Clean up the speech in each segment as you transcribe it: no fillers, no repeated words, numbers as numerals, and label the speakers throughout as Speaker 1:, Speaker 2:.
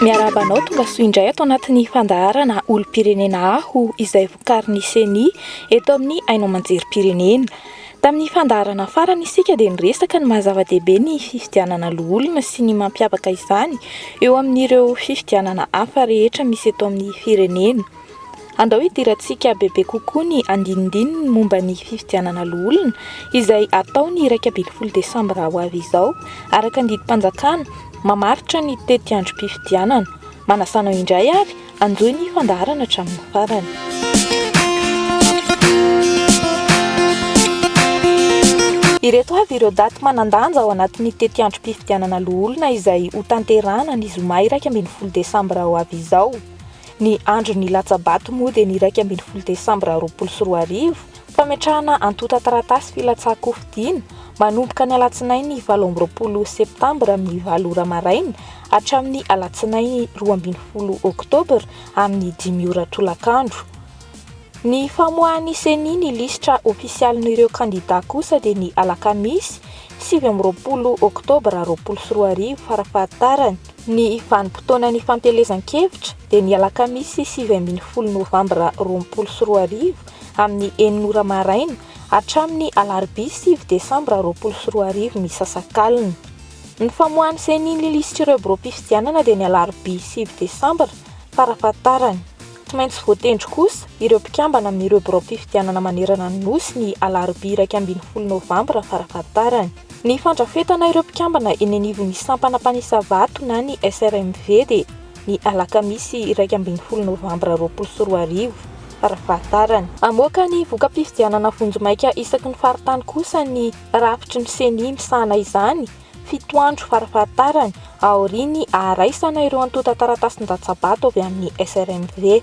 Speaker 1: Miarabanao tonga soa indray ato anatin'ny fandaharana olom-pirenena aho izay vokarin'ny CENI eto amin'ny Hainao Manjerim-pirenena. Tamin'ny fandaharana farany isika dia niresaka ny mahazava-dehibe ny fifidianana loholona sy ny mampiavaka izany eo amin'ireo fifidianana hafa rehetra misy eto amin'ny firenena. Andao hidirantsika bebe kokoa ny andinindininy momba ny fifidianana loholona izay atao ny 1 Desambra ho avy izao araka ny didim-panjakana mamaritra ny tety andro mpifidianana. Manasanao indray ary anjoy ny fandaharana hatramin'ny farany. Ireto avy ireo daty manan-danja ao anatin'ny tety andro mpifidianana loholona izay ho tanterahana ny zoma 1 Desambra ho avy izao. Ny andro ny latsabato moa dia ny 1 Desambra 2024, fametrahana antota taratasy filatsako fidiana manomboka ny alatsinainy 20 Septambra amin'ny 9 ora maraina hatramin'ny alatsinainy 12 Oktobra amin'ny 5 ora tolakandro. Ny famoahan'ny CENI ny listra ofisialin'ireo kandida kosa dia ny alakamisy 20 Oktobra 2024 farafahatarany. Ny vanim-potoanan'ny fampielezan-kevitra dia ny alakamisy 17 Novambra 2024 amin'ny 4 ora maraina hatramin'ny alarobia 7 Desambra 2024 misasakalina. Ny famoahan'ny CENI ny listra ireo biro mpifidianana dia ny alarobia 7 Desambra farafahatarany. Tsy maintsy voatendry kosa ireo mpikambana amin'ireo biro mpifidianana manerana ny nosy ny alarobia 1 Novambra farafahatarany. Ny fandrafetana ireo mpikambana eny anivon'ny sampana mpanisa vato na ny SRMV dia ny alakamisy 1 Novambra 2024 farafahatarany. Amoaka ny voka-pifidianana vonjomaika isaky ny faritany kosa ny rafitry ny CENI misahana izany 7 andro farafahatarany aoriany araisana ireo antota taratasin-datsabato avy amin'ny SRMV.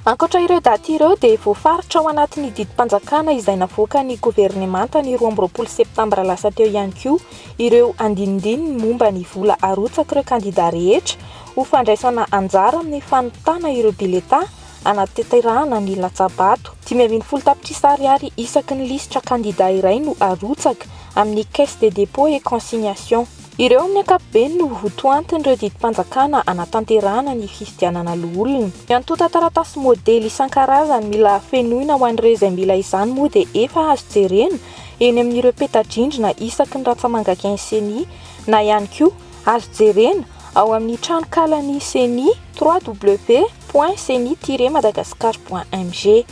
Speaker 1: Ankoatra ireo daty ireo dia voafaritra ao anatin'ny didim-panjakana izay navoaka ny governemanta ny 12 Septambra lasa teo ihany koa ireo andinindininy momba ny vola arotsaka ireo kandida rehetra ho fandraisana anjara amin'ny fanotana ireo bileta anaty tanterahana ny latsabato. 520 tapitrisa ariary isaky ny listra kandida iray no arotsaka amin'ny caisse de dépôt et consignation. Ireo amin'ny ankapobeny no votoantin'ireo didim-panjakana anatanterahana ny fifidianana loholona. Ny antota taratasy modely isan-karazany mila fenoina ho an'ireo izay mila izany moa dia efa azo jerena eny amin'ireo peta-drindrina isaky ny ratsamangakany CENI na ihany koa azo jerena ao amin'ny tranokalan'ny CENI www.ceni-madagascar.mg.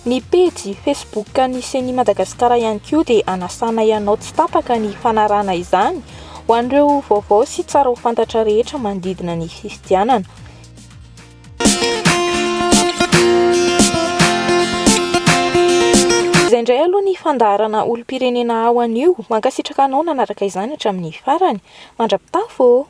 Speaker 1: Ny pejy Facebook ny CENI Madagasikara ihany koa dia anasana ianao tsy tapaka ny fanarana izany ho an'ireo vaovao sy tsara ho fantatra rehetra manodidina ny fifidianana. Izay indray aloha ny fandaharana olom-pirenena ao anio, mankasitraka anao nanaraka izany hatramin'ny farany. Mandrapitafo!